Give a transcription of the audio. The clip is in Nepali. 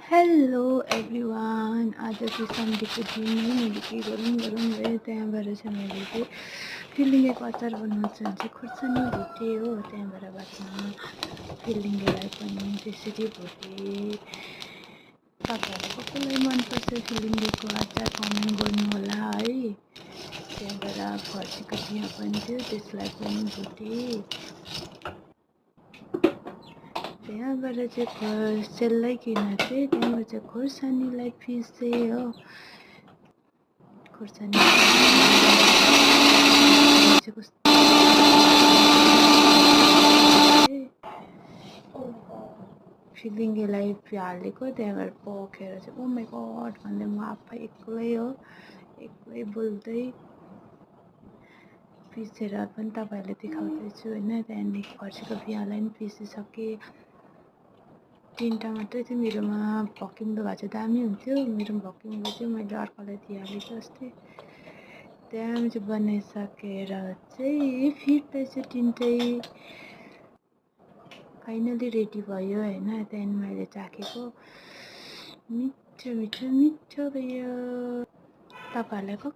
Hello everyone. आज चाहिँ सन्डेको दिन है, मैले के गरौँ गयो त्यहाँबाट चाहिँ मैले चाहिँ फिलिङ्गेको अचार बनाउँछु भने चाहिँ खुर्सानी भुटेँ हो। त्यहाँबाट बादमा फिलिङ्गेलाई पनि त्यसरी भुटेँ। तपाईँहरू कसैलाई मनपर्छ फिलिङ्गेको अचार कमेन्ट गर्नु होला है। त्यहाँबाट फर्सीको बिहा पनि थियो, त्यसलाई पनि भुटेँ। त्यहाँबाट चाहिँ सेलाइकन चाहिँ त्यहाँबाट चाहिँ खोर्सानीलाई पिसेँ हो। खोर्सानी फिलिङ्गेलाई हालेको, त्यहाँबाट पोखेर चाहिँ ओ माई गड भन्दै म आफै एक्लै बोल्दै पिसेर पनि तपाईँहरूले देखाउँदैछु होइन। त्यहाँदेखि फर्सीको बिहालाई पनि पिसिसकेँ। 3टा मात्रै थियो मेरोमा, भकिँदो भए चाहिँ दामी हुन्थ्यो। मेरो भकिँदो थियो, मैले अर्कोलाई दिइहालेको अस्ति। त्यहाँ चाहिँ बनाइसकेर चाहिँ फिट्दैछु तिनटै। फाइनली रेडी भयो होइन। त्यहाँदेखि मैले चाखेको मिठो भयो। तपाईँहरूलाई